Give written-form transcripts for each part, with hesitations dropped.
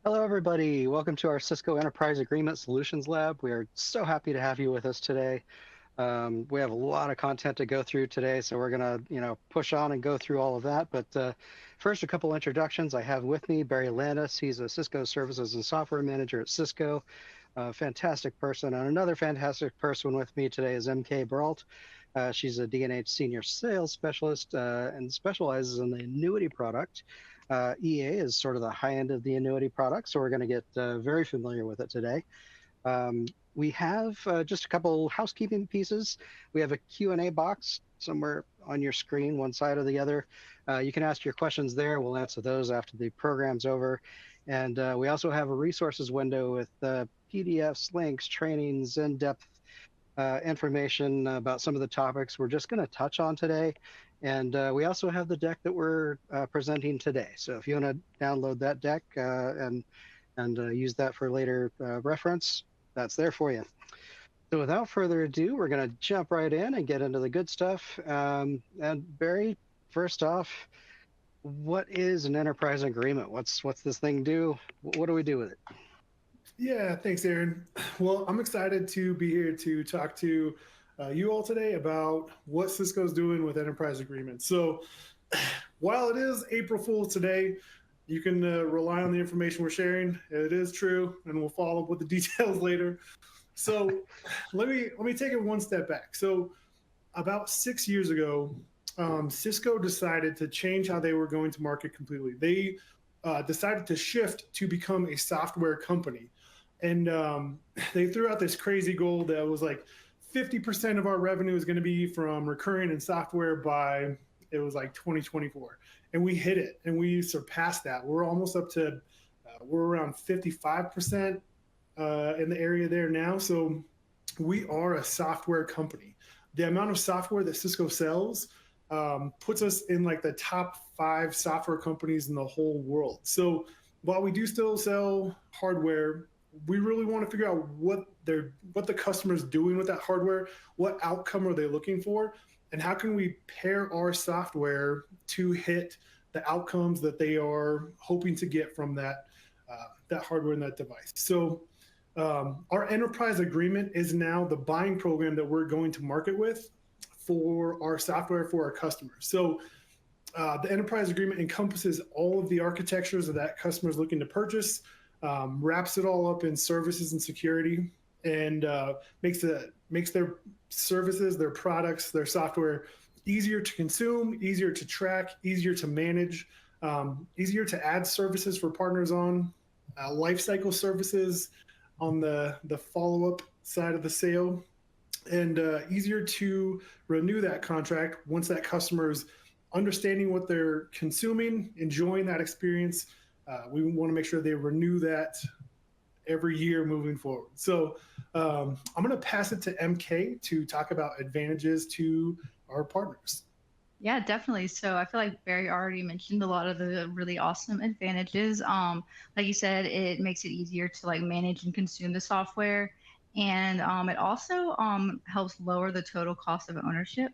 Hello, everybody. Welcome to our Cisco Enterprise Agreement Solutions Lab. We are so happy to have you with us today. We have a lot of content to go through today, so we're going to, push on and go through all of that. But first, a couple introductions. I have with me Barry Landis. He's a Cisco Services and Software Manager at Cisco. A fantastic person. And another fantastic person with me today is MK Brault. She's a D&H Senior Sales Specialist and specializes in the annuity product. EA is sort of the high end of the annuity product, so we're going to get very familiar with it today. Um, we have just a couple housekeeping pieces. We have a Q&A box somewhere on your screen, one side or the other. You can ask your questions there. We'll answer those after the program's over. And we also have a resources window with PDFs, links, trainings, in-depth information about some of the topics we're just going to touch on today. And we also have the deck that we're presenting today. So if you want to download that deck and use that for later reference, that's there for you. So without further ado, we're going to jump right in and get into the good stuff. And Barry, first off, what is an enterprise agreement? What's this thing do? What do we do with it? Yeah, thanks, Aaron. Well, I'm excited to be here to talk to you all today about what Cisco's doing with enterprise agreements. So, while it is April Fool's today, you can rely on the information we're sharing. It is true, and we'll follow up with the details later. So, let me take it one step back. So, about 6 years ago, Cisco decided to change how they were going to market completely. They decided to shift to become a software company. And they threw out this crazy goal that was like 50% of our revenue is going to be from recurring and software by it was like 2024. And we hit it and we surpassed that. We're almost up to, we're around 55% in the area there now. So we are a software company. The amount of software that Cisco sells puts us in like the top 5 software companies in the whole world. So while we do still sell hardware, we really want to figure out what the customer's doing with that hardware, what outcome are they looking for, and how can we pair our software to hit the outcomes that they are hoping to get from that hardware and that device. So our enterprise agreement is now the buying program that we're going to market with for our software for our customers. So the enterprise agreement encompasses all of the architectures that customer is looking to purchase, wraps it all up in services and security, and makes their services, their products, their software easier to consume, easier to track, easier to manage, easier to add services for partners on, lifecycle services on the follow-up side of the sale, and easier to renew that contract once that customer is understanding what they're consuming, enjoying that experience. We want to make sure they renew that every year moving forward. So I'm going to pass it to MK to talk about advantages to our partners. Yeah, definitely. So I feel like Barry already mentioned a lot of the really awesome advantages. Like you said, it makes it easier to like manage and consume the software, and it also helps lower the total cost of ownership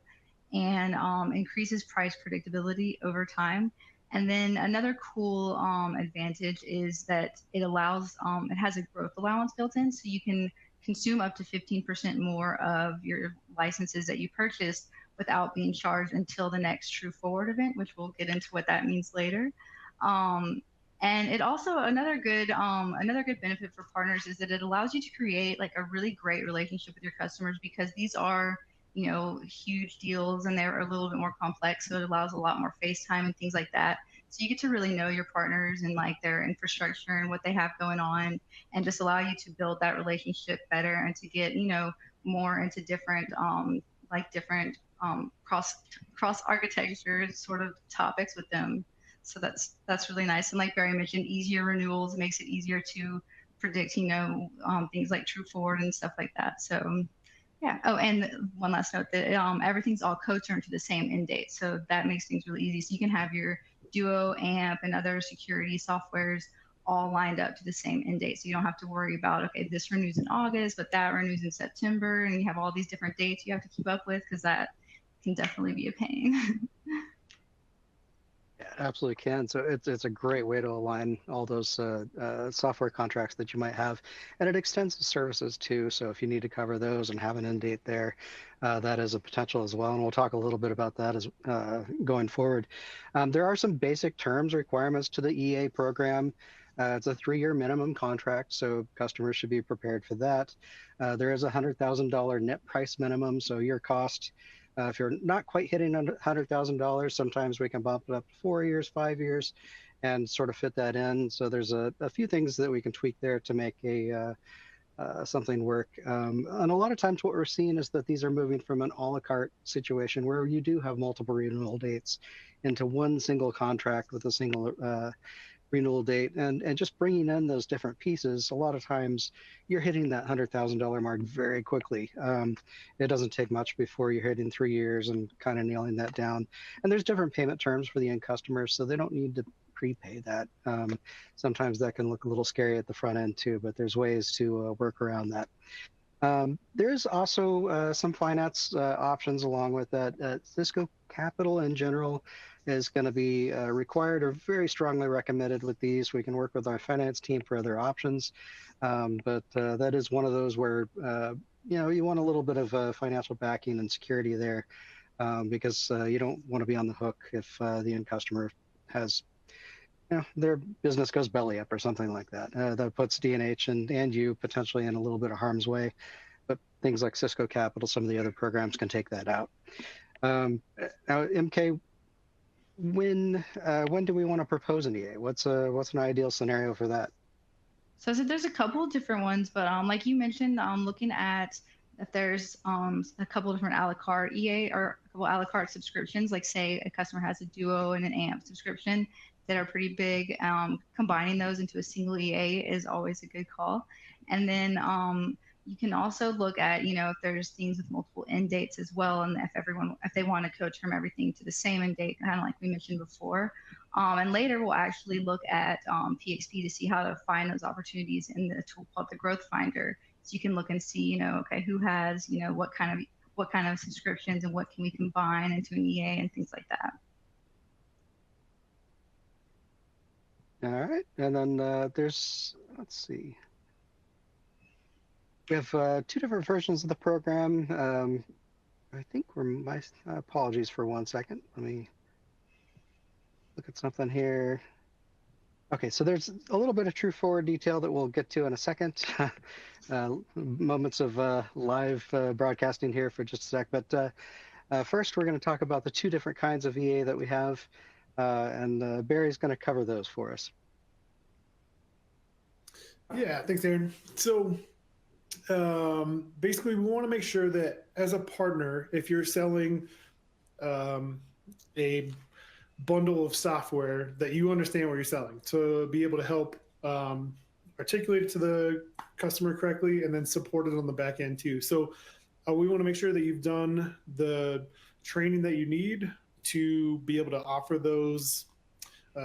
and increases price predictability over time. And then another cool advantage is that it has a growth allowance built in, so you can consume up to 15% more of your licenses that you purchased without being charged until the next True Forward event, which we'll get into what that means later. And it also another good benefit for partners is that it allows you to create like a really great relationship with your customers, because these are huge deals and they're a little bit more complex. So it allows a lot more face time and things like that. So you get to really know your partners and like their infrastructure and what they have going on, and just allow you to build that relationship better and to get, more into different, cross architecture sort of topics with them. So that's really nice. And like Barry mentioned, easier renewals makes it easier to predict, things like True Forward and stuff like that. So yeah. Oh, and one last note that everything's all co-turned to the same end date. So that makes things really easy. So you can have your Duo, AMP, and other security softwares all lined up to the same end date. So you don't have to worry about, okay, this renews in August, but that renews in September. And you have all these different dates you have to keep up with, because that can definitely be a pain. Yeah, Absolutely can. So it's a great way to align all those software contracts that you might have, and it extends the services too. So if you need to cover those and have an end date there, that is a potential as well. And we'll talk a little bit about that as going forward. There are some basic terms requirements to the EA program. It's a 3-year minimum contract, so customers should be prepared for that. There is a $100,000 net price minimum, so your cost. If you're not quite hitting $100,000, sometimes we can bump it up to 4 years, 5 years, and sort of fit that in. So there's a few things that we can tweak there to make something work. And a lot of times what we're seeing is that these are moving from an a la carte situation where you do have multiple renewal dates into one single contract with a single renewal date, and just bringing in those different pieces. A lot of times you're hitting that $100,000 mark very quickly. It doesn't take much before you're hitting 3 years and kind of nailing that down. And there's different payment terms for the end customers, so they don't need to prepay that. Sometimes that can look a little scary at the front end too, but there's ways to work around that. There's also some finance options along with that. Cisco Capital in general is going to be required or very strongly recommended with these. We can work with our finance team for other options, but that is one of those where you want a little bit of financial backing and security there, because you don't want to be on the hook if the end customer has their business goes belly up or something like that. That puts D&H and you potentially in a little bit of harm's way. But things like Cisco Capital, some of the other programs can take that out. Now, MK, when do we want to propose an EA? What's an ideal scenario for that? So there's a couple of different ones, but like you mentioned, looking at if there's a couple of different a la carte EA or a couple a la carte subscriptions, like say a customer has a Duo and an AMP subscription that are pretty big, combining those into a single EA is always a good call. And then you can also look at, if there's things with multiple end dates as well, and if they want to co-term everything to the same end date, kind of like we mentioned before. And later we'll actually look at PXP to see how to find those opportunities in the tool called the Growth Finder. So you can look and see, okay, who has, what kind of subscriptions and what can we combine into an EA and things like that. All right, and then let's see. We have 2 different versions of the program. I think my apologies for 1 second. Let me look at something here. Okay, so there's a little bit of true forward detail that we'll get to in a second. Moments of live broadcasting here for just a sec. But first, we're going to talk about the 2 different kinds of EA that we have. And Barry's going to cover those for us. Yeah, thanks, Aaron. So basically, we want to make sure that as a partner, if you're selling a bundle of software, that you understand what you're selling to be able to help articulate it to the customer correctly and then support it on the back end too. So we want to make sure that you've done the training that you need to be able to offer those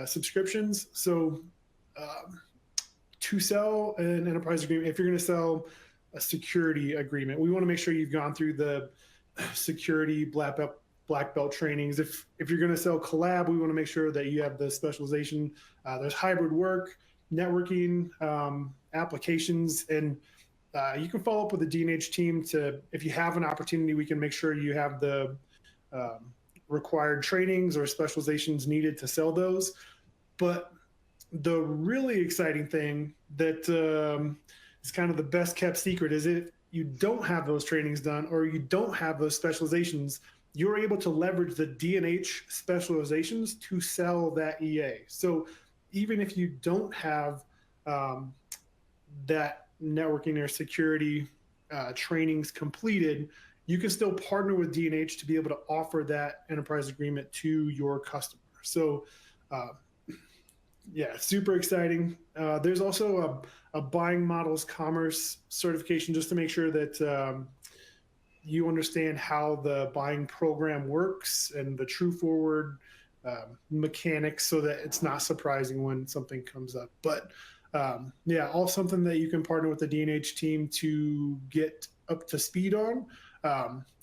subscriptions. So to sell an enterprise agreement, if you're going to sell a security agreement, we want to make sure you've gone through the security black belt trainings. If you're going to sell collab, we want to make sure that you have the specialization. There's hybrid work, networking, applications, and you can follow up with the D&H team if you have an opportunity, we can make sure you have the required trainings or specializations needed to sell those. But the really exciting thing that is kind of the best kept secret is if you don't have those trainings done or you don't have those specializations, you're able to leverage the D&H specializations to sell that EA. So even if you don't have that networking or security trainings completed, you can still partner with D&H to be able to offer that enterprise agreement to your customer. So yeah, super exciting. There's also a buying models commerce certification just to make sure that you understand how the buying program works and the true forward mechanics so that it's not surprising when something comes up. But yeah, all something that you can partner with the D&H team to get up to speed on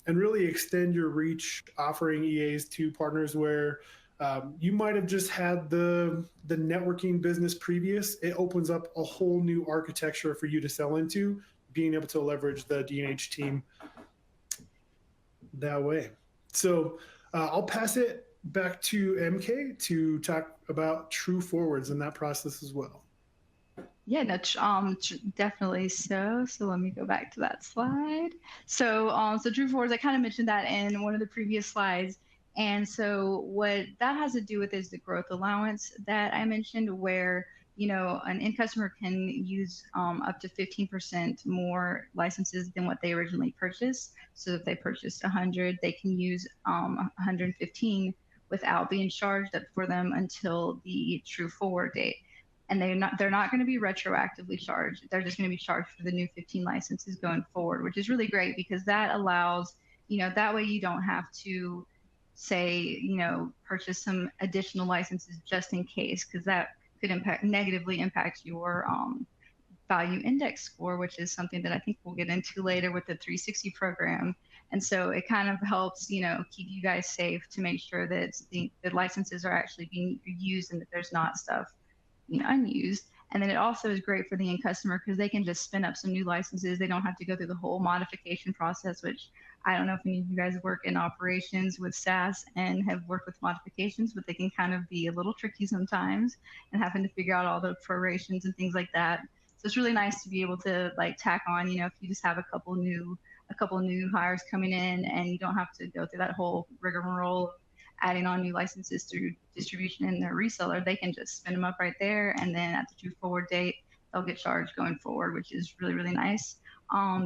and really extend your reach, offering EAs to partners where You might have just had the networking business previous. It opens up a whole new architecture for you to sell into, being able to leverage the D&H team that way. So I'll pass it back to MK to talk about true forwards in that process as well. Yeah, no, definitely so. So let me go back to that slide. So, so true forwards, I kind of mentioned that in one of the previous slides. And so what that has to do with is the growth allowance that I mentioned, where, you know, an end customer can use up to 15% more licenses than what they originally purchased. So if they purchased 100, they can use 115 without being charged up for them until the true forward date. And they're not going to be retroactively charged. They're just going to be charged for the new 15 licenses going forward, which is really great because that allows, you know, that way you don't have to say, you know, purchase some additional licenses just in case, because that could negatively impact your value index score, which is something that I think we'll get into later with the 360 program. And so it kind of helps, you know, keep you guys safe to make sure that the licenses are actually being used and that there's not stuff, you know, unused. And then it also is great for the end customer because they can just spin up some new licenses. They don't have to go through the whole modification process, which I don't know if any of you guys work in operations with SaaS and have worked with modifications, but they can kind of be a little tricky sometimes and having to figure out all the prorations and things like that. So it's really nice to be able to like tack on, you know, if you just have a couple new hires coming in and you don't have to go through that whole rigmarole adding on new licenses through distribution in their reseller, they can just spin them up right there. And then at the true forward date, they'll get charged going forward, which is really, really nice.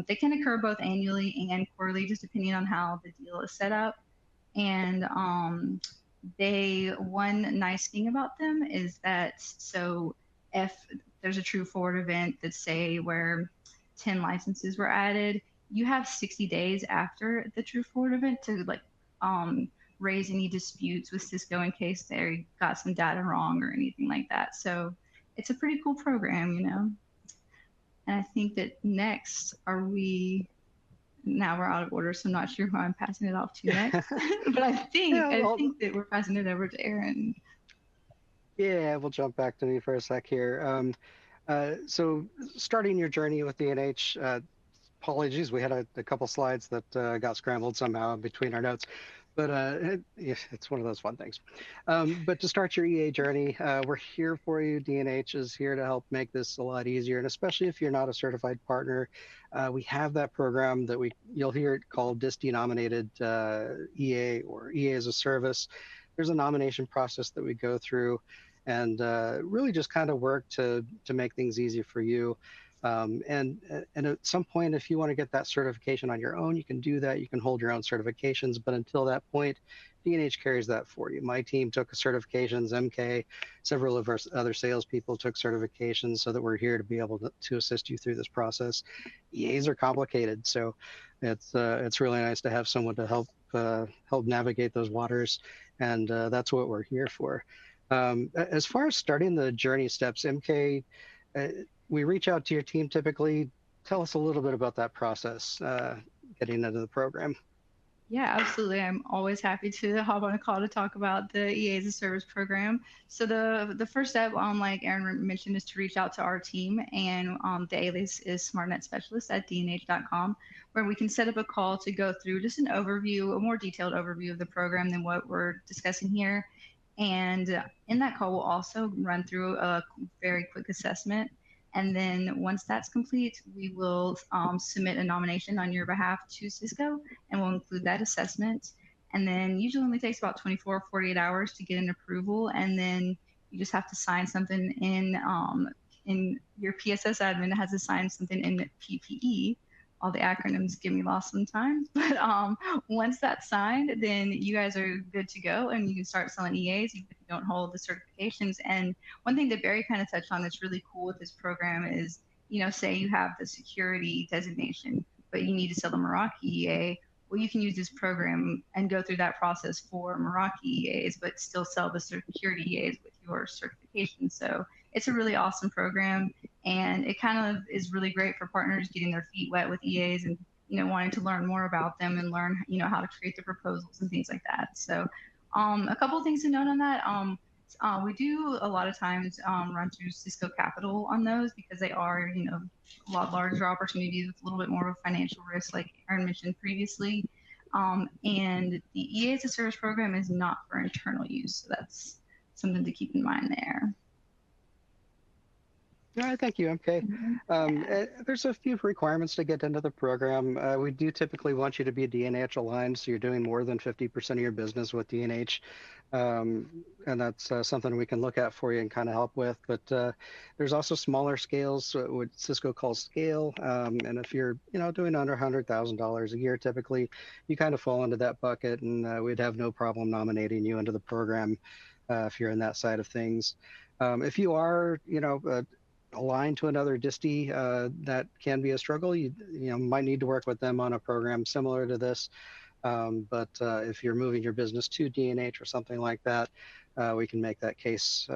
They can occur both annually and quarterly, just depending on how the deal is set up. And one nice thing about them is that, so if there's a true forward event that say where 10 licenses were added, you have 60 days after the true forward event to like raise any disputes with Cisco in case they got some data wrong or anything like that. So it's a pretty cool program, you know. And I think that next now we're out of order, so I'm not sure who I'm passing it off to next. But I think that we're passing it over to Aaron. Yeah, we'll jump back to me for a sec here. So starting your journey with D&H, apologies, we had a couple slides that got scrambled somehow between our notes. But it's one of those fun things. But to start your EA journey, we're here for you. D&H is here to help make this a lot easier. And especially if you're not a certified partner, we have that program that you'll hear it called DIS-denominated EA or EA as a service. There's a nomination process that we go through and really just kind of work to make things easy for you. And at some point, if you want to get that certification on your own, you can do that. You can hold your own certifications. But until that point, D&H carries that for you. My team took certifications, MK, several of our other salespeople took certifications so that we're here to be able to assist you through this process. EAs are complicated, so it's really nice to have someone to help navigate those waters, and that's what we're here for. As far as starting the journey steps, MK, we reach out to your team typically. Tell us a little bit about that process, getting into the program. Yeah, absolutely. I'm always happy to hop on a call to talk about the EA as a service program. So the first step, like Aaron mentioned, is to reach out to our team, and the alias is smartnetspecialist@dnh.com, where we can set up a call to go through just an overview, a more detailed overview of the program than what we're discussing here. And in that call, we'll also run through a very quick assessment. And then once that's complete, we will submit a nomination on your behalf to Cisco, and we'll include that assessment. And then usually only takes about 24 or 48 hours to get an approval. And then you just have to sign something in your PSS admin has to sign something in PPE. All the acronyms get me lost sometimes. But once that's signed, then you guys are good to go and you can start selling EAs even if you don't hold the certifications. And one thing that Barry kind of touched on that's really cool with this program is, you know, say you have the security designation, but you need to sell the Meraki EA. Well, you can use this program and go through that process for Meraki EAs, but still sell the security EAs with your certification. So it's a really awesome program, and it kind of is really great for partners getting their feet wet with EAs and, you know, wanting to learn more about them and learn, you know, how to create the proposals and things like that. So A couple of things to note on that. We do a lot of times run through Cisco Capital on those because they are, a lot larger opportunities with a little bit more of a financial risk, like Aaron mentioned previously. And the EA as a service program is not for internal use, so that's something to keep in mind there. All right, thank you, MK. There's a few requirements to get into the program. We do typically want you to be D&H aligned, so you're doing more than 50% of your business with D&H. And that's something we can look at for you and kind of help with. But there's also smaller scales, what Cisco calls scale. And if you're, doing under $100,000 a year, typically, you kind of fall into that bucket, and we'd have no problem nominating you into the program if you're in that side of things. If you are, aligned to another distie, that can be a struggle. You might need to work with them on a program similar to this. But if you're moving your business to D&H or something like that, we can make that case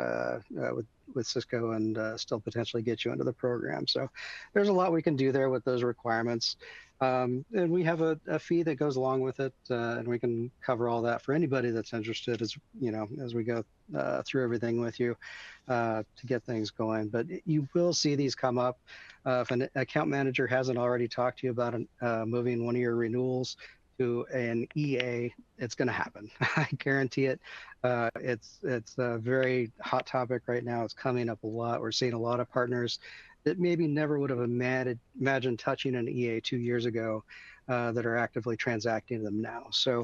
with Cisco and still potentially get you into the program. So there's a lot we can do there with those requirements. And we have a fee that goes along with it, and we can cover all that for anybody that's interested as we go through everything with you to get things going. But you will see these come up. If an account manager hasn't already talked to you about moving one of your renewals to an EA, it's going to happen. I guarantee it. It's a very hot topic right now. It's coming up a lot. We're seeing a lot of partners that maybe never would have imagined touching an EA 2 years ago that are actively transacting them now. So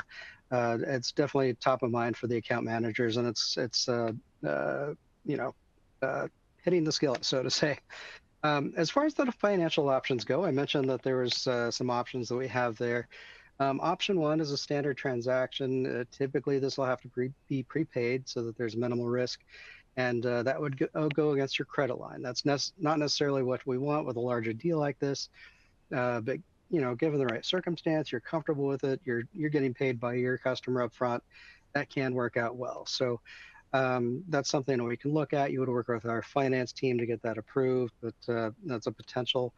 it's definitely top of mind for the account managers, and it's hitting the skillet, so to say. As far as the financial options go, I mentioned that there was some options that we have there. Option one is a standard transaction. Typically, this will have to be prepaid so that there's minimal risk. And that would go against your credit line. That's not necessarily what we want with a larger deal like this, but given the right circumstance, you're comfortable with it, you're getting paid by your customer up front, that can work out well. So that's something that we can look at. You would work with our finance team to get that approved, but that's a potential.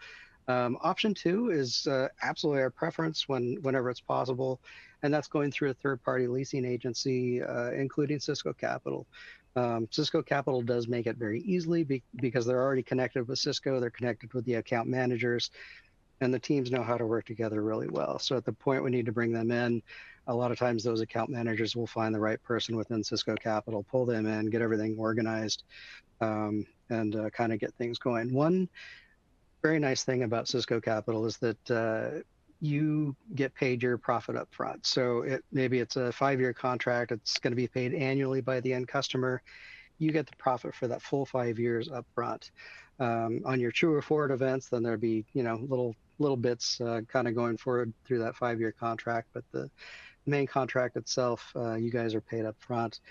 Option two is absolutely our preference whenever it's possible, and that's going through a third-party leasing agency, including Cisco Capital. Cisco Capital does make it very easily because they're already connected with Cisco. They're connected with the account managers, and the teams know how to work together really well. So at the point we need to bring them in, a lot of times those account managers will find the right person within Cisco Capital, pull them in, get everything organized, and kind of get things going. One very nice thing about Cisco Capital is that you get paid your profit up front. So maybe it's a 5-year contract. It's going to be paid annually by the end customer. You get the profit for that full 5 years up front. On your true or forward events, then there'd be little bits kind of going forward through that 5-year contract. But the main contract itself, you guys are paid up front,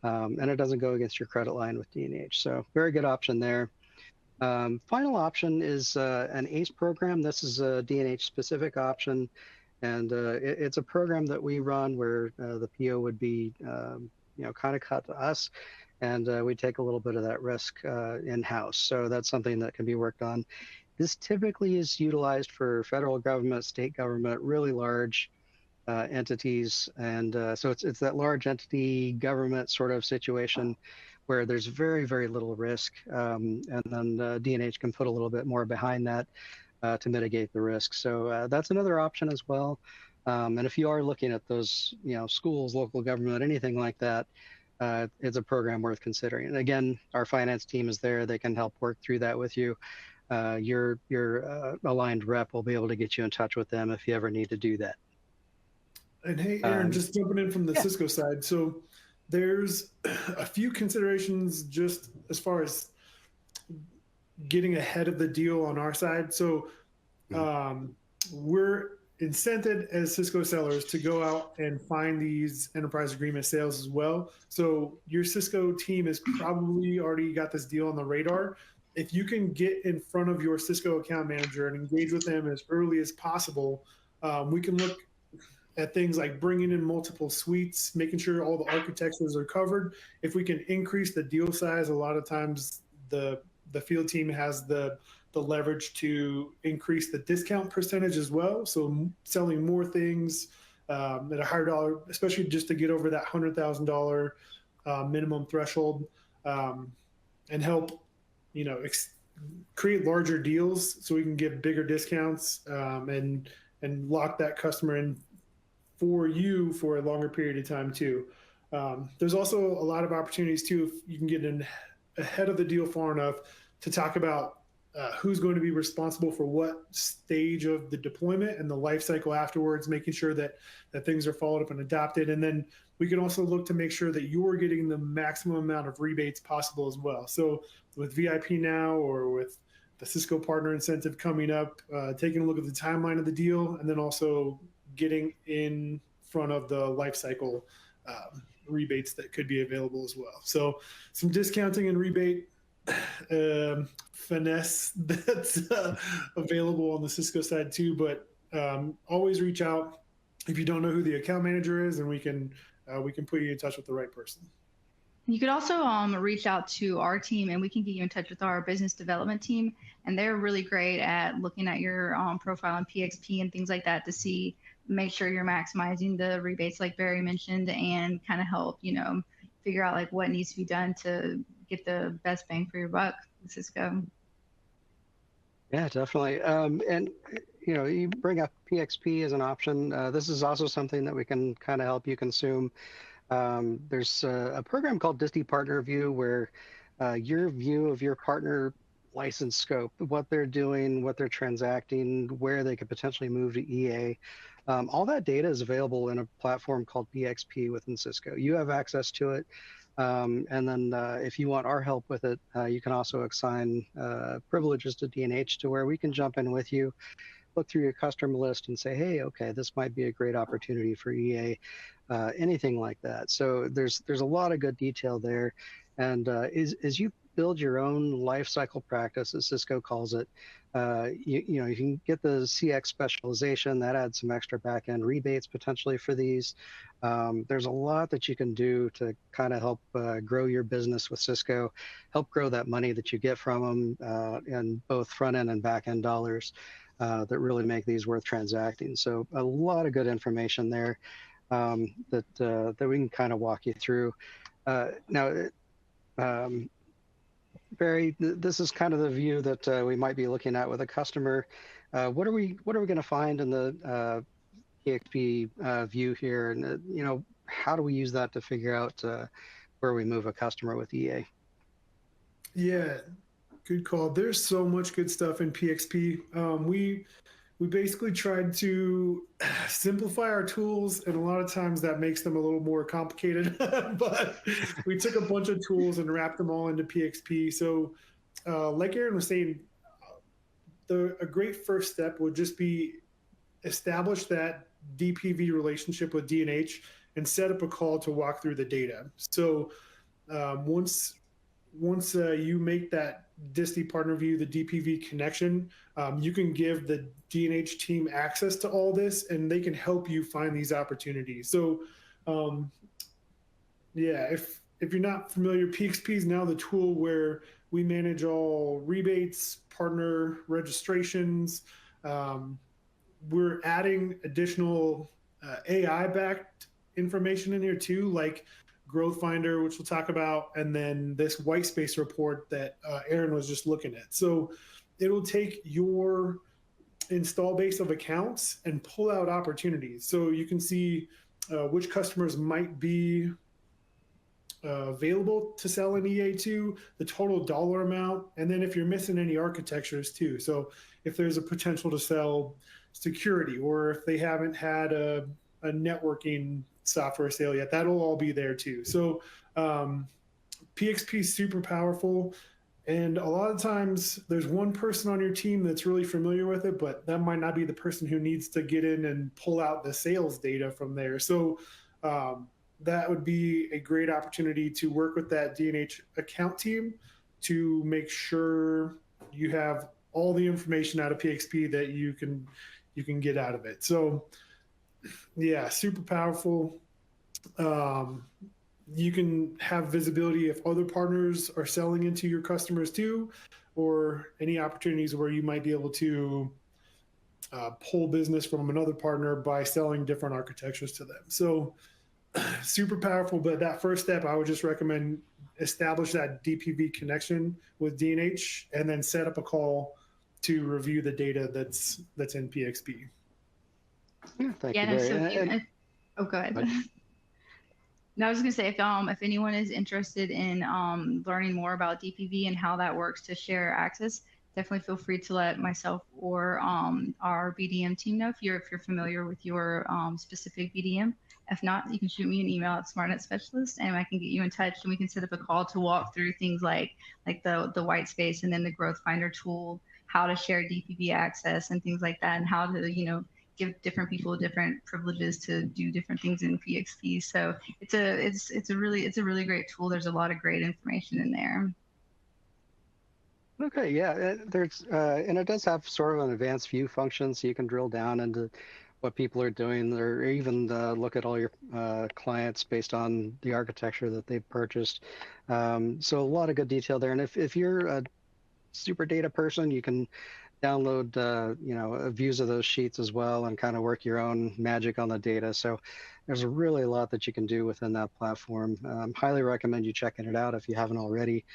and it doesn't go against your credit line with D&H. So very good option there. Final option is an ACE program. This is a D&H specific option, and it's a program that we run where the PO would be, kind of cut to us, and we take a little bit of that risk in-house. So that's something that can be worked on. This typically is utilized for federal government, state government, really large entities, and so it's that large entity government sort of situation where there's very, very little risk, and then D&H can put a little bit more behind that to mitigate the risk. So that's another option as well. And if you are looking at those, schools, local government, anything like that, it's a program worth considering. And again, our finance team is there. They can help work through that with you. Your aligned rep will be able to get you in touch with them if you ever need to do that. And hey, Aaron, just jumping in from the Cisco side. So there's a few considerations just as far as getting ahead of the deal on our side. So we're incented as Cisco sellers to go out and find these enterprise agreement sales as well. So your Cisco team has probably already got this deal on the radar. If you can get in front of your Cisco account manager and engage with them as early as possible, we can look at things like bringing in multiple suites, making sure all the architectures are covered. If we can increase the deal size, a lot of times the field team has the leverage to increase the discount percentage as well. So selling more things at a higher dollar, especially just to get over that $100,000 minimum threshold, and help, create larger deals so we can give bigger discounts, and lock that customer in for you for a longer period of time too. There's also a lot of opportunities too if you can get in ahead of the deal far enough to talk about who's going to be responsible for what stage of the deployment and the life cycle afterwards, making sure that things are followed up and adopted. And then we can also look to make sure that you're getting the maximum amount of rebates possible as well. So with VIP Now or with the Cisco Partner Incentive coming up, taking a look at the timeline of the deal, and then also getting in front of the life cycle rebates that could be available as well. So some discounting and rebate finesse that's available on the Cisco side too, but always reach out if you don't know who the account manager is, and we can put you in touch with the right person. You could also reach out to our team, and we can get you in touch with our business development team, and they're really great at looking at your profile and PXP and things like that to make sure you're maximizing the rebates like Barry mentioned, and kind of help figure out like what needs to be done to get the best bang for your buck with Cisco. Yeah, definitely. And you bring up PXP as an option. This is also something that we can kind of help you consume. There's a program called Disty Partner View, where your view of your partner license scope, what they're doing, what they're transacting, where they could potentially move to EA, all that data is available in a platform called PXP within Cisco. You have access to it. And then if you want our help with it, you can also assign privileges to D&H to where we can jump in with you, look through your customer list and say, hey, okay, this might be a great opportunity for EA, anything like that. So there's a lot of good detail there. And as you build your own life cycle practice, as Cisco calls it, you can get the CX specialization that adds some extra back-end rebates potentially for these. There's a lot that you can do to kind of help grow your business with Cisco, help grow that money that you get from them in both front-end and back-end dollars that really make these worth transacting. So a lot of good information there that we can kind of walk you through. Now, Barry, this is kind of the view that we might be looking at with a customer. What are we going to find in the PXP view here, and how do we use that to figure out where we move a customer with EA? Yeah, good call. There's so much good stuff in PXP. We basically tried to simplify our tools, and a lot of times that makes them a little more complicated. But we took a bunch of tools and wrapped them all into PXP. So like Aaron was saying, a great first step would just be establish that DPV relationship with D&H and set up a call to walk through the data. So once you make that Disty Partner View, the DPV connection, you can give the D&H team access to all this, and they can help you find these opportunities. So yeah, if you're not familiar, PXP is now the tool where we manage all rebates, partner registrations. We're adding additional AI-backed information in here too, like Growth Finder, which we'll talk about, and then this white space report that Aaron was just looking at. So it'll take your install base of accounts and pull out opportunities. So you can see which customers might be available to sell an EA to, the total dollar amount, and then if you're missing any architectures too. So if there's a potential to sell security, or if they haven't had a networking software sale yet, that'll all be there too. So PXP is super powerful, and a lot of times there's one person on your team that's really familiar with it, but that might not be the person who needs to get in and pull out the sales data from there. So that would be a great opportunity to work with that D&H account team to make sure you have all the information out of PXP that you can get out of it. So yeah, super powerful. You can have visibility if other partners are selling into your customers too, or any opportunities where you might be able to pull business from another partner by selling different architectures to them. So super powerful, but that first step, I would just recommend establish that DPV connection with D&H and then set up a call to review the data that's in PXP. Yeah, thank Yeah, you, no, so Barry. oh, go ahead. No, I was gonna say if anyone is interested in learning more about DPV and how that works to share access, definitely feel free to let myself or our BDM team know if you're familiar with your specific BDM. If not, you can shoot me an email at SmartNet and I can get you in touch and we can set up a call to walk through things like the white space and then the growth finder tool, how to share DPV access and things like that, and how to give different people different privileges to do different things in PXP. So it's a really great tool. There's a lot of great information in there. Okay, yeah, there's and it does have sort of an advanced view function, so you can drill down into what people are doing, or even look at all your clients based on the architecture that they've purchased. So a lot of good detail there. And if you're a super data person, you can download views of those sheets as well and kind of work your own magic on the data. So there's really a lot that you can do within that platform. Highly recommend you checking it out if you haven't already.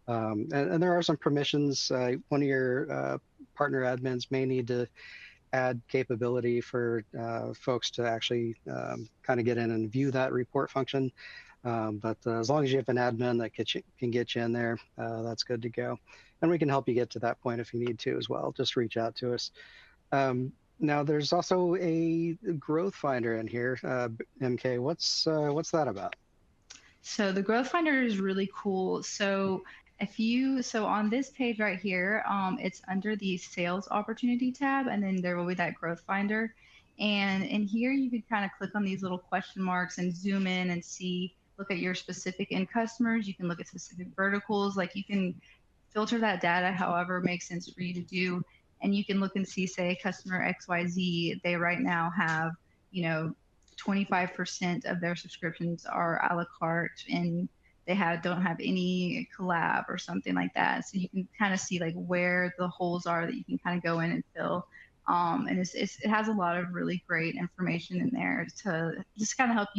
And there are some permissions. One of your partner admins may need to add capability for folks to actually kind of get in and view that report function. But as long as you have an admin that can get you in there, that's good to go. And we can help you get to that point if you need to as well. Just reach out to us. Now, there's also a growth finder in here. MK, what's that about? So the growth finder is really cool. So on this page right here, it's under the sales opportunity tab, and then there will be that growth finder. And in here, you can kind of click on these little question marks and zoom in and look at your specific end customers. You can look at specific verticals. Like you can filter that data however makes sense for you to do. And you can look and see, say, customer XYZ, they right now have, 25% of their subscriptions are a la carte and they don't have any collab or something like that. So you can kind of see like where the holes are that you can kind of go in and fill. And it has a lot of really great information in there to just kind of help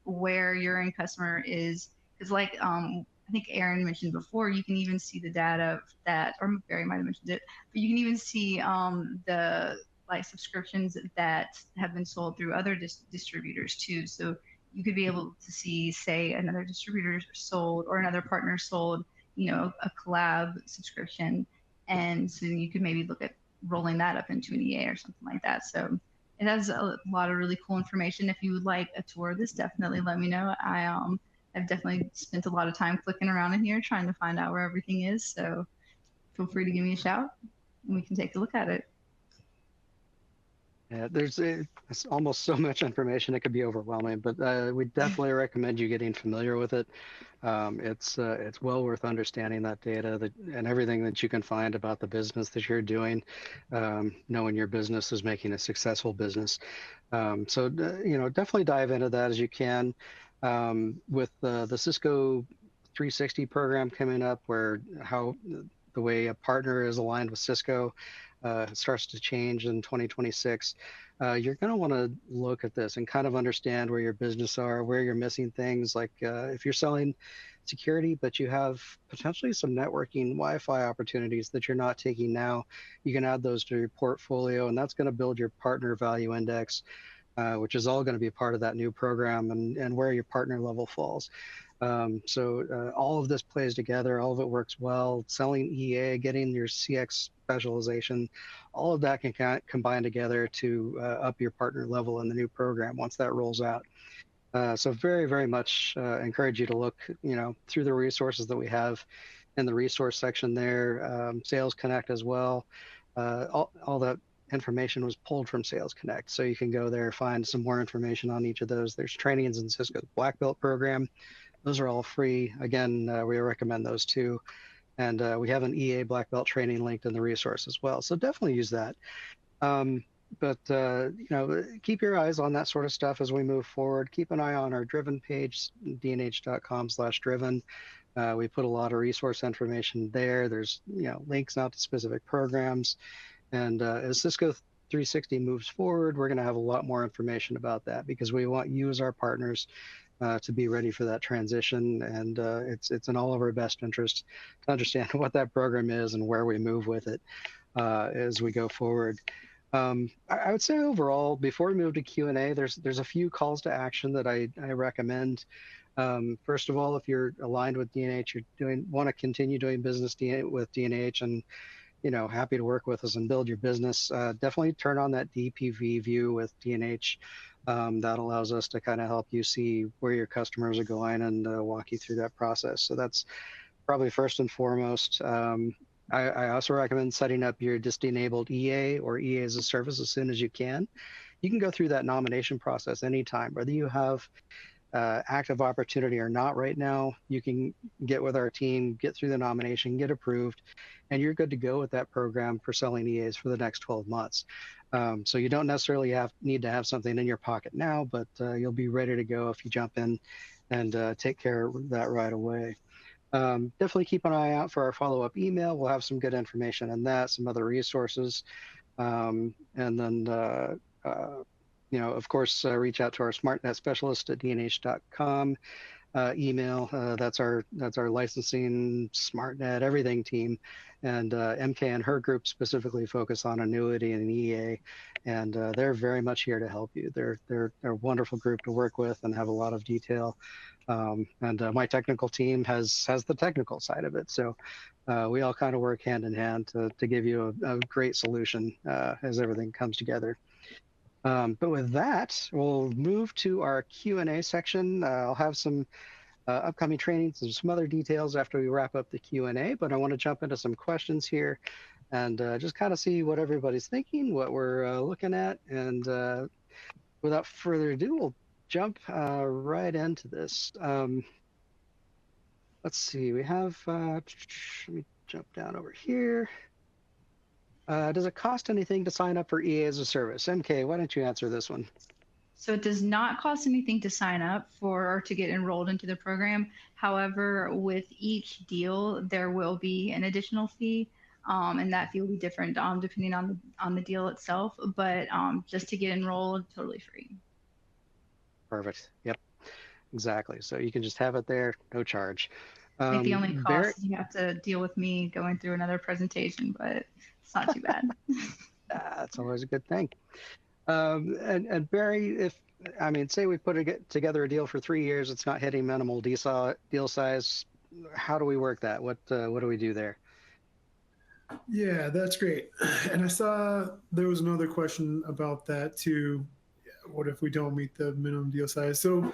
where your end customer is. Because I think Aaron mentioned before, you can even see the data or Barry might have mentioned it, but you can even see the subscriptions that have been sold through other distributors too. So you could be able to see, say, another distributor sold or another partner sold, a collab subscription. And so you could maybe look at rolling that up into an EA or something like that. So it has a lot of really cool information. If you would like a tour of this, definitely let me know. I've definitely spent a lot of time clicking around in here trying to find out where everything is. So feel free to give me a shout and we can take a look at it. Yeah, there's almost so much information it could be overwhelming, but we definitely recommend you getting familiar with it. It's well worth understanding that data and everything that you can find about the business that you're doing, knowing your business is making a successful business. So definitely dive into that as you can. With the Cisco 360 program coming up, where the way a partner is aligned with Cisco starts to change in 2026, you're going to want to look at this and kind of understand where your business are, where you're missing things. Like if you're selling security, but you have potentially some networking Wi-Fi opportunities that you're not taking now, you can add those to your portfolio, and that's going to build your partner value index, which is all going to be part of that new program and where your partner level falls. So all of this plays together, all of it works well. Selling EA, getting your CX specialization, all of that can combine together to up your partner level in the new program once that rolls out. So very, very much encourage you to look, through the resources that we have in the resource section there. Sales Connect as well. All that information was pulled from Sales Connect, so you can go there, find some more information on each of those. There's trainings in Cisco's Black Belt program. Those are all free. Again, we recommend those too. And we have an EA Black Belt training linked in the resource as well. So definitely use that. But keep your eyes on that sort of stuff as we move forward. Keep an eye on our Driven page, dnh.com/driven. We put a lot of resource information there. There's links out to specific programs. And as Cisco 360 moves forward, we're going to have a lot more information about that because we want you as our partners to be ready for that transition. And it's in all of our best interest to understand what that program is and where we move with it as we go forward. I would say overall, before we move to Q&A, there's a few calls to action that I recommend. First of all, if you're aligned with D&H, want to continue doing business with D&H and happy to work with us and build your business, definitely turn on that DPV view with D&H. That allows us to kind of help you see where your customers are going and walk you through that process. So that's probably first and foremost. I also recommend setting up your DIST-enabled EA or EA as a service as soon as you can. You can go through that nomination process anytime, whether you have active opportunity or not right now. You can get with our team, get through the nomination, get approved, and you're good to go with that program for selling EAs for the next 12 months. So you don't necessarily need to have something in your pocket now, but you'll be ready to go if you jump in and take care of that right away. Definitely keep an eye out for our follow-up email. We'll have some good information on that, some other resources. And then, of course, reach out to our SmartNet specialist at dnh.com email. That's our licensing, SmartNet, everything team. And MK and her group specifically focus on annuity and EA, and they're very much here to help you. They're a wonderful group to work with and have a lot of detail. And my technical team has the technical side of it. So we all kind of work hand in hand to give you a great solution as everything comes together. But with that, we'll move to our Q&A section. I'll have some upcoming trainings and some other details after we wrap up the Q&A, but I want to jump into some questions here and just kind of see what everybody's thinking, what we're looking at. And without further ado, we'll jump right into this. Let's see, we have, let me jump down over here. Does it cost anything to sign up for EA as a service? MK, why don't you answer this one? So it does not cost anything to sign up for or to get enrolled into the program. However, with each deal, there will be an additional fee, and that fee will be different depending on the deal itself. But just to get enrolled, totally free. Perfect. Yep, exactly. So you can just have it there, no charge. I think the only cost is you have to deal with me going through another presentation, but it's not too bad. That's always a good thing. And Barry, say we put together a deal for 3 years, it's not hitting minimal deal size. How do we work that? What do we do there? Yeah, that's great. And I saw there was another question about that too. What if we don't meet the minimum deal size? So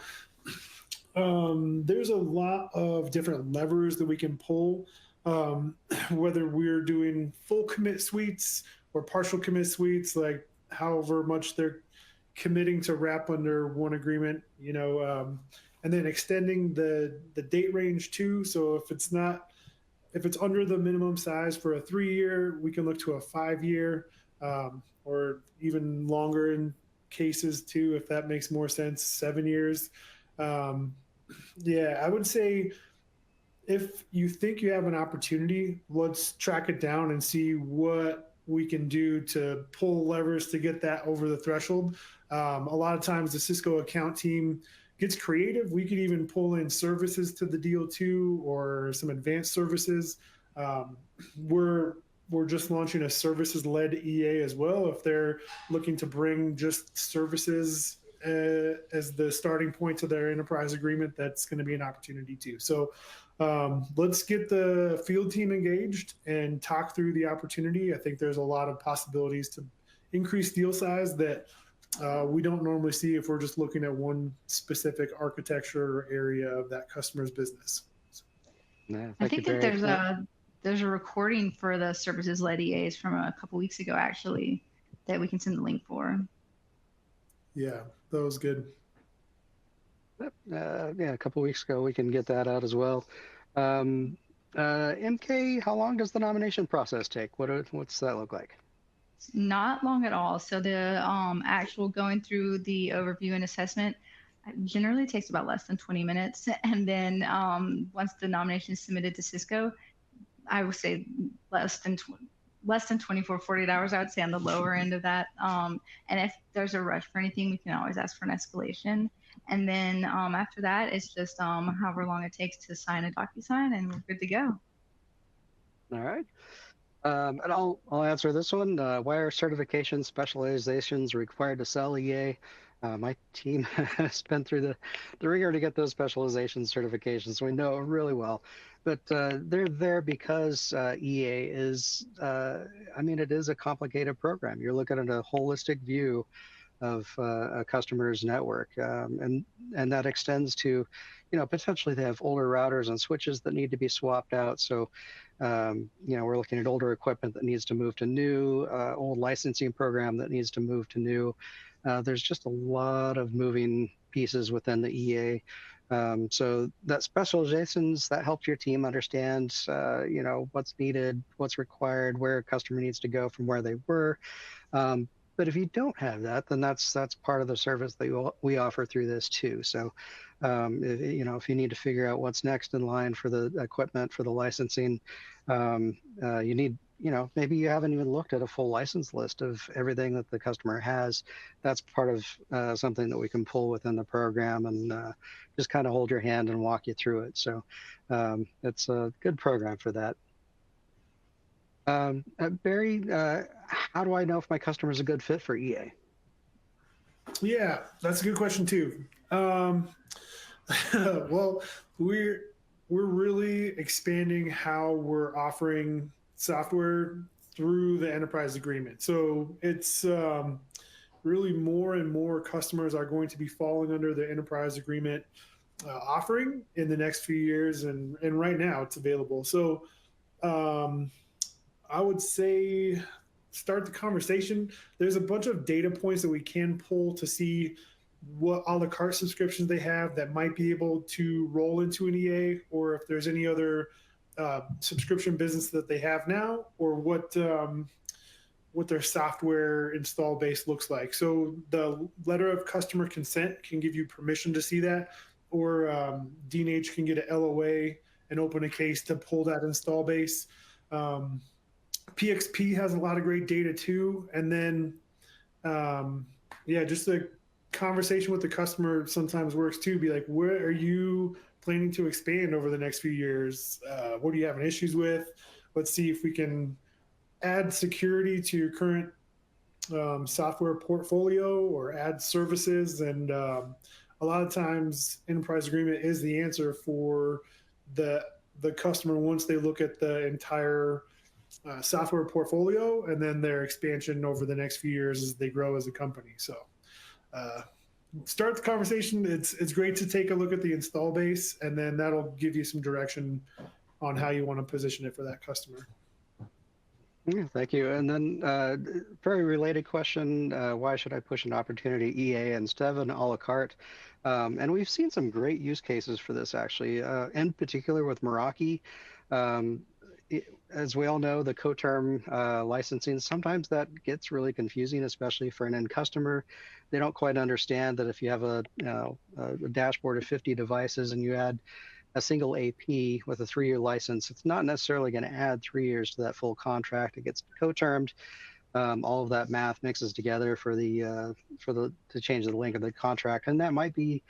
there's a lot of different levers that we can pull, whether we're doing full commit suites or partial commit suites, like however much they're committing to wrap under one agreement, and then extending the date range too. So if it's under the minimum size for a 3-year, we can look to a 5-year, or even longer in cases too, if that makes more sense, 7 years. Yeah, I would say if you think you have an opportunity, let's track it down and see what we can do to pull levers to get that over the threshold. A lot of times the Cisco account team gets creative. We could even pull in services to the deal too, or some advanced services. We're just launching a services-led EA as well. If they're looking to bring just services as the starting point to their enterprise agreement, that's going to be an opportunity too. So let's get the field team engaged and talk through the opportunity. I think there's a lot of possibilities to increase deal size that we don't normally see if we're just looking at one specific architecture or area of that customer's business. Yeah, I think that there's a recording for the services-led EAs from a couple weeks ago, actually, that we can send the link for. Yeah, that was good. Yeah, a couple weeks ago, we can get that out as well. MK, how long does the nomination process take? What's that look like? Not long at all. So the actual going through the overview and assessment generally takes about less than 20 minutes. And then once the nomination is submitted to Cisco, I would say less than less than 24, 48 hours, I would say on the lower end of that. And if there's a rush for anything, we can always ask for an escalation. And then after that, it's just however long it takes to sign a DocuSign, and we're good to go. All right. And I'll answer this one. Why are certification specializations required to sell EA? My team has been through the ringer to get those specialization certifications, so we know really well. But they're there because EA is, I mean, it is a complicated program. You're looking at a holistic view of a customer's network, and that extends to, potentially they have older routers and switches that need to be swapped out. So, we're looking at older equipment that needs to move to new, old licensing program that needs to move to new. There's just a lot of moving pieces within the EA. So that specializations, that helps your team understand, what's needed, what's required, where a customer needs to go from where they were. But if you don't have that, then that's part of the service that we offer through this too. So, if you need to figure out what's next in line for the equipment, for the licensing, you need, maybe you haven't even looked at a full license list of everything that the customer has. That's part of something that we can pull within the program and just kind of hold your hand and walk you through it. So it's a good program for that. Barry, how do I know if my customer is a good fit for EA? Yeah, that's a good question too. Well, we're really expanding how we're offering software through the enterprise agreement. So it's really more and more customers are going to be falling under the enterprise agreement offering in the next few years, and right now it's available. So I would say start the conversation. There's a bunch of data points that we can pull to see what a la carte subscriptions they have that might be able to roll into an EA, or if there's any other subscription business that they have now, or what their software install base looks like. So the letter of customer consent can give you permission to see that, or D&H can get an LOA and open a case to pull that install base. PXP has a lot of great data too. And then, just the conversation with the customer sometimes works too. Be like, where are you planning to expand over the next few years? What are you having issues with? Let's see if we can add security to your current software portfolio or add services. And a lot of times enterprise agreement is the answer for the customer once they look at the entire software portfolio and then their expansion over the next few years as they grow as a company. So start the conversation. It's great to take a look at the install base, and then that'll give you some direction on how you want to position it for that customer. Yeah, thank you. And then very related question, why should I push an opportunity EA instead of an a la carte? And we've seen some great use cases for this actually, in particular with Meraki. As we all know, the co-term licensing, sometimes that gets really confusing, especially for an end customer. They don't quite understand that if you have a dashboard of 50 devices and you add a single AP with a 3-year license, it's not necessarily going to add 3 years to that full contract. It gets co-termed. All of that math mixes together for to change the length of the contract, and that might be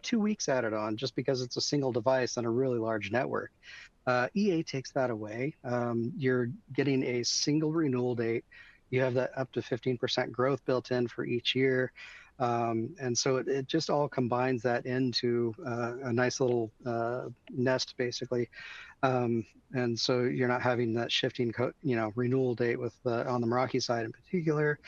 2 weeks added on just because it's a single device on a really large network. EA takes that away. You're getting a single renewal date. You have that up to 15% growth built in for each year. And so it just all combines that into a nice little nest, basically. And so you're not having that shifting, renewal date with on the Meraki side in particular.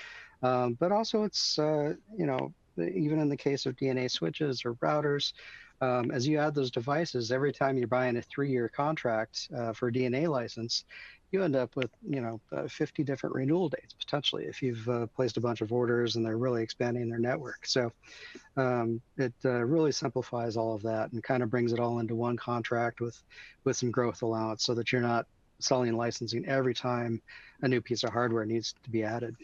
But also it's, even in the case of DNA switches or routers, as you add those devices, every time you're buying a 3-year contract for a DNA license, you end up with 50 different renewal dates potentially if you've placed a bunch of orders and they're really expanding their network. So it really simplifies all of that and kind of brings it all into one contract with some growth allowance, so that you're not selling licensing every time a new piece of hardware needs to be added.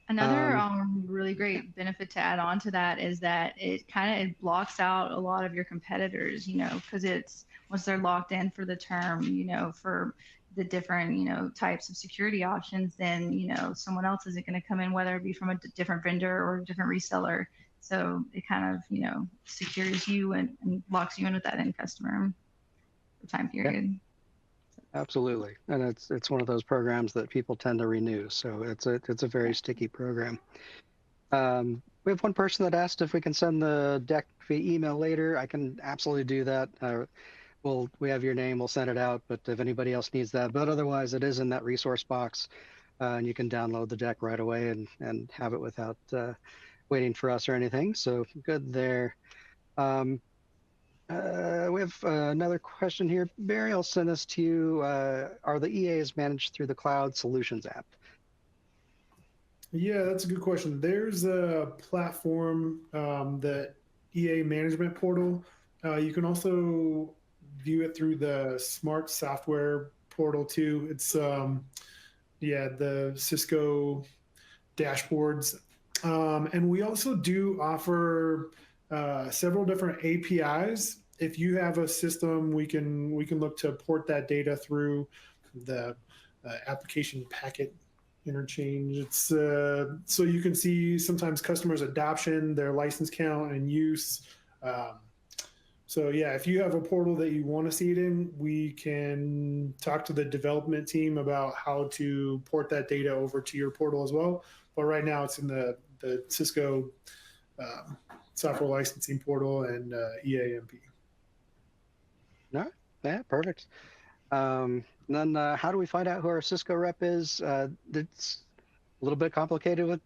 Another really great benefit to add on to that is that it kind of blocks out a lot of your competitors, because it's once they're locked in for the term, for the different, types of security options, then, someone else isn't going to come in, whether it be from a different vendor or a different reseller. So it kind of, secures you and locks you in with that end customer for time period. Absolutely, and it's one of those programs that people tend to renew, so it's a very sticky program. We have one person that asked if we can send the deck via email later. I can absolutely do that. We have your name, we'll send it out, but if anybody else needs that, but otherwise it is in that resource box, and you can download the deck right away and have it without waiting for us or anything. So good there. We have another question here. Barry, I'll send this to you. Are the EAs managed through the Cloud Solutions app? Yeah, that's a good question. There's a platform, the EA management portal. You can also view it through the Smart Software portal too. It's the Cisco dashboards, and we also do offer several different APIs. If you have a system, we can look to port that data through the application packet interchange. It's so you can see sometimes customers' adoption, their license count, and use. So yeah, if you have a portal that you want to see it in, we can talk to the development team about how to port that data over to your portal as well. But right now, it's in the Cisco software licensing portal and EAMP. No, yeah, perfect. Then how do we find out who our Cisco rep is? It's a little bit complicated with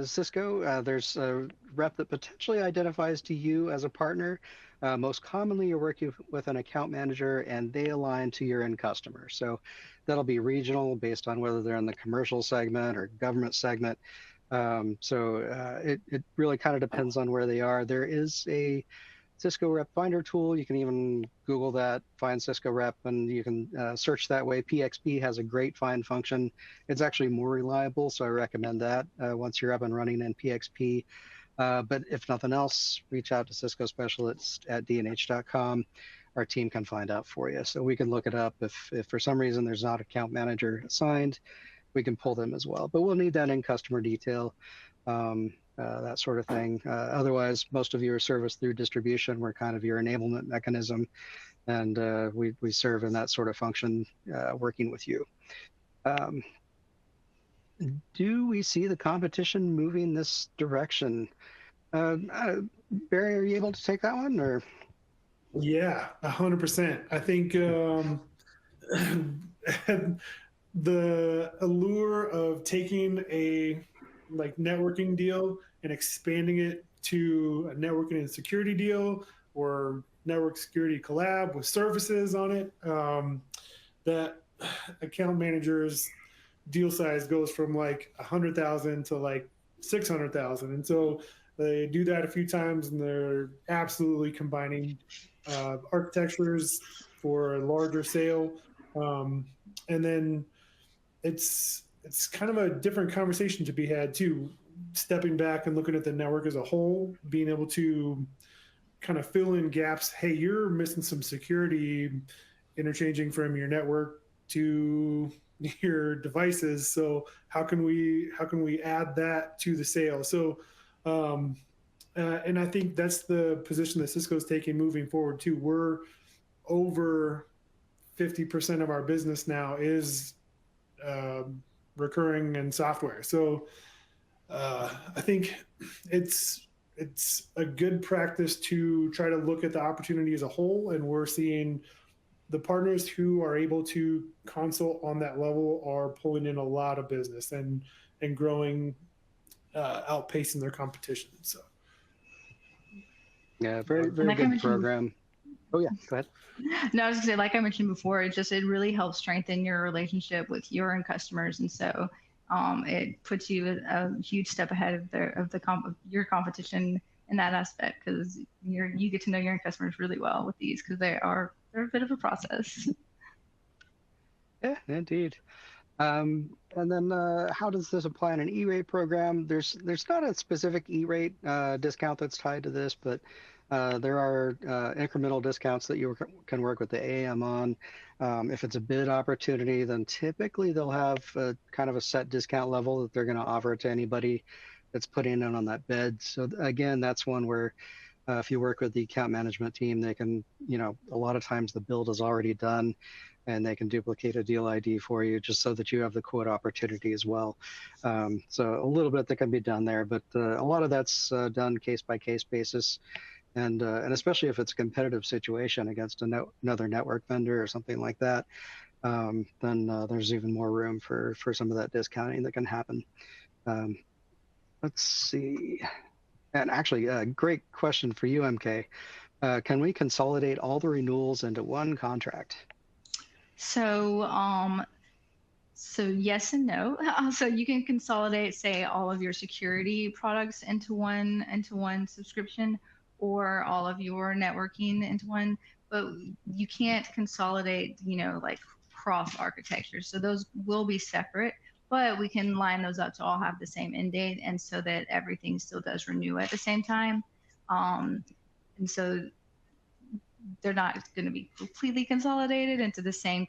Cisco. There's a rep that potentially identifies to you as a partner. Most commonly, you're working with an account manager and they align to your end customer. So that'll be regional based on whether they're in the commercial segment or government segment. It really kind of depends on where they are. There is a Cisco Rep Finder tool. You can even Google that, find Cisco Rep, and you can search that way. PXP has a great find function. It's actually more reliable, so I recommend that once you're up and running in PXP. But if nothing else, reach out to Cisco specialists at dnh.com. Our team can find out for you. So we can look it up. If for some reason there's not account manager assigned, we can pull them as well. But we'll need that in customer detail. That sort of thing. Otherwise, most of you are serviced through distribution. We're kind of your enablement mechanism, and we serve in that sort of function working with you. Do we see the competition moving this direction? Barry, are you able to take that one? Or? Yeah, 100%. I think the allure of taking a networking deal and expanding it to a networking and security deal or network security collab with services on it, that account managers deal size goes from 100,000 to 600,000. And so they do that a few times and they're absolutely combining architectures for a larger sale. And then it's kind of a different conversation to be had too, stepping back and looking at the network as a whole, being able to kind of fill in gaps. Hey, you're missing some security interchanging from your network to your devices. So how can we add that to the sale? So, and I think that's the position that Cisco's taking moving forward too. We're over 50% of our business now is recurring and software. So I think it's a good practice to try to look at the opportunity as a whole, and we're seeing the partners who are able to consult on that level are pulling in a lot of business and growing, outpacing their competition. So yeah, very good program. Oh yeah, go ahead. No, I was gonna say, like I mentioned before, it really helps strengthen your relationship with your own customers, and so it puts you a huge step ahead of your competition in that aspect, because you get to know your own customers really well with these, because they're a bit of a process. Yeah, indeed. And then how does this apply in an E-rate program? There's not a specific E-rate discount that's tied to this, but there are incremental discounts that you can work with the AM on. If it's a bid opportunity, then typically they'll have kind of a set discount level that they're going to offer to anybody that's putting in on that bid. So again, that's one where if you work with the account management team, they can, a lot of times the build is already done and they can duplicate a deal ID for you just so that you have the quote opportunity as well. So a little bit that can be done there, but a lot of that's done case by case basis. And especially if it's a competitive situation against another network vendor or something like that, then there's even more room for some of that discounting that can happen. Let's see. And actually, a great question for you, MK. Can we consolidate all the renewals into one contract? So, so yes and no. So you can consolidate, say, all of your security products into one subscription, or all of your networking into one. But you can't consolidate, like cross architecture. So those will be separate. But we can line those up to all have the same end date, and so that everything still does renew at the same time. And so they're not going to be completely consolidated into the same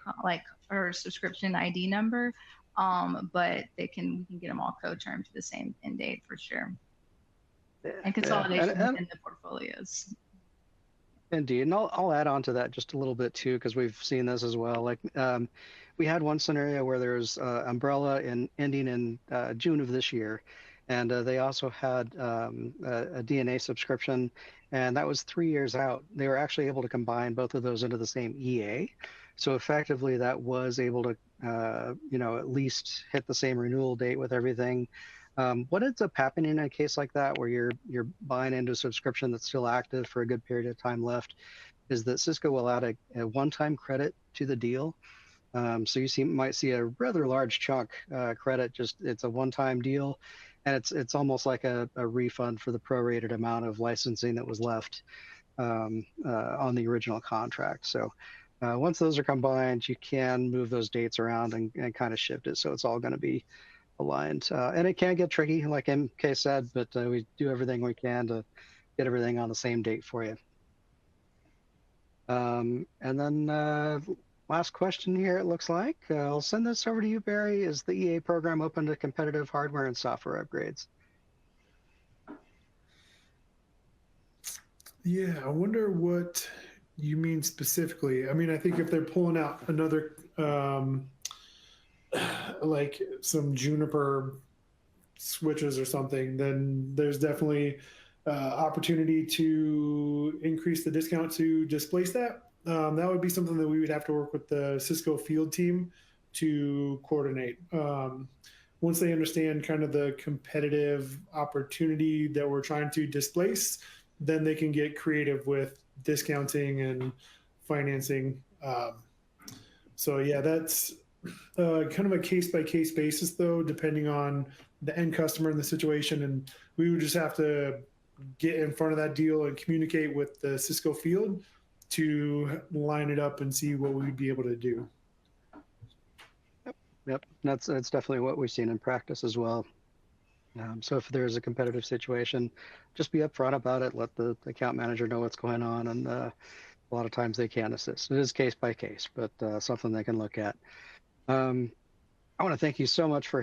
or subscription ID number, but we can get them all co-termed to the same end date for sure. And consolidation within the portfolios. Indeed, and I'll add on to that just a little bit too, because we've seen this as well. Like we had one scenario where there was Umbrella ending in June of this year, and they also had a D&H subscription, and that was 3 years out. They were actually able to combine both of those into the same EA, so effectively that was able to at least hit the same renewal date with everything. What ends up happening in a case like that, where you're buying into a subscription that's still active for a good period of time left, is that Cisco will add a one-time credit to the deal. So you might see a rather large chunk credit. It's a one-time deal, and it's almost like a refund for the prorated amount of licensing that was left on the original contract. So once those are combined, you can move those dates around and kind of shift it so it's all going to be aligned. And it can get tricky, like MK said, but we do everything we can to get everything on the same date for you. And then last question here, it looks like. I'll send this over to you, Barry. Is the EA program open to competitive hardware and software upgrades? Yeah, I wonder what you mean specifically. I mean, I think if they're pulling out another like some Juniper switches or something, then there's definitely opportunity to increase the discount to displace that. That would be something that we would have to work with the Cisco field team to coordinate. Once they understand kind of the competitive opportunity that we're trying to displace, then they can get creative with discounting and financing. So yeah, that's kind of a case-by-case basis, though, depending on the end customer and the situation. And we would just have to get in front of that deal and communicate with the Cisco field to line it up and see what we'd be able to do. Yep, that's definitely what we've seen in practice as well. So if there's a competitive situation, just be upfront about it. Let the account manager know what's going on, and a lot of times they can assist. It is case by case, but something they can look at. I want to thank you so much for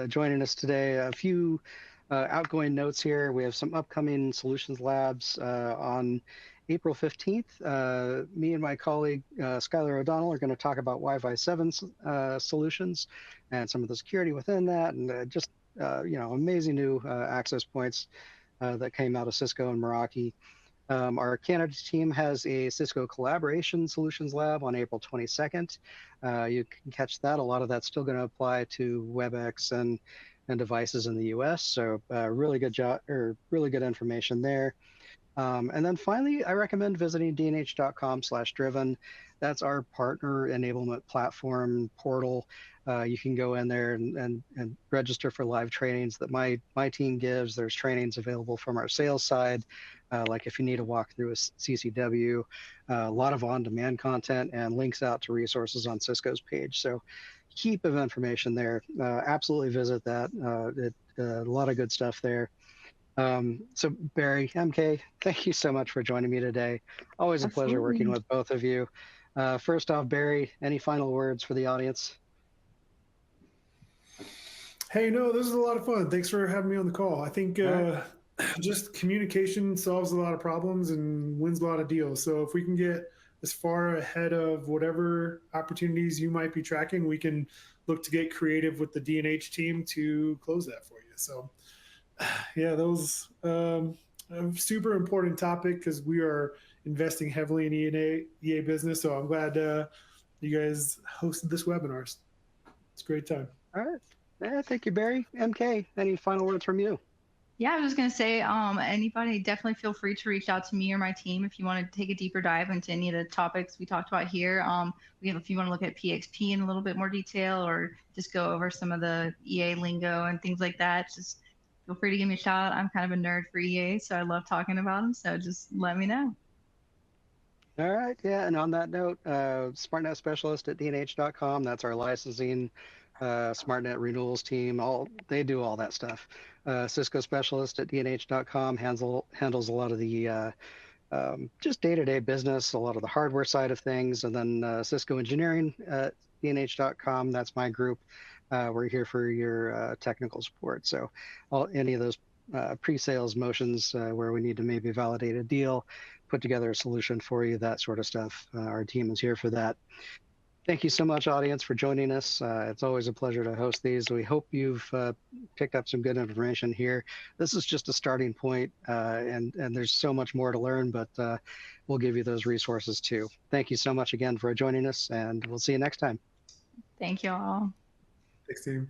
joining us today. A few outgoing notes here. We have some upcoming solutions labs on April 15th. Me and my colleague, Skylar O'Donnell, are going to talk about Wi-Fi 7 solutions and some of the security within that, and just amazing new access points that came out of Cisco and Meraki. Our Canada team has a Cisco Collaboration Solutions Lab on April 22nd. You can catch that. A lot of that's still going to apply to WebEx and devices in the US. So really good job, or really good information there. And then finally, I recommend visiting dnh.com/driven. That's our partner enablement platform portal. You can go in there and register for live trainings that my team gives. There's trainings available from our sales side, like if you need to walk through a CCW, a lot of on-demand content and links out to resources on Cisco's page. So heap of information there. Absolutely visit that. A lot of good stuff there. So Barry, MK, thank you so much for joining me today. Always a pleasure working with both of you. First off, Barry, any final words for the audience? Hey, no, this is a lot of fun. Thanks for having me on the call. I think just communication solves a lot of problems and wins a lot of deals. So if we can get as far ahead of whatever opportunities you might be tracking, we can look to get creative with the D&H team to close that for you. So yeah, those a super important topic because we are investing heavily in EA business. So I'm glad you guys hosted this webinar. It's a great time. All right. Yeah, thank you, Barry. MK, any final words from you? Yeah, I was just going to say, anybody definitely feel free to reach out to me or my team if you want to take a deeper dive into any of the topics we talked about here. If you want to look at PXP in a little bit more detail or just go over some of the EA lingo and things like that, just feel free to give me a shout. I'm kind of a nerd for EA, so I love talking about them. So just let me know. All right. Yeah. And on that note, SmartNet specialist at D&H.com. That's our licensing SmartNet renewals team. They do all that stuff. Cisco specialist at D&H.com handles a lot of the just day-to-day business, a lot of the hardware side of things. And then Cisco engineering at D&H.com. That's my group. We're here for your technical support. So any of those pre-sales motions where we need to maybe validate a deal, put together a solution for you, that sort of stuff. Our team is here for that. Thank you so much, audience, for joining us. It's always a pleasure to host these. We hope you've picked up some good information here. This is just a starting point, and there's so much more to learn, but we'll give you those resources too. Thank you so much again for joining us, and we'll see you next time. Thank you all. Thanks, team.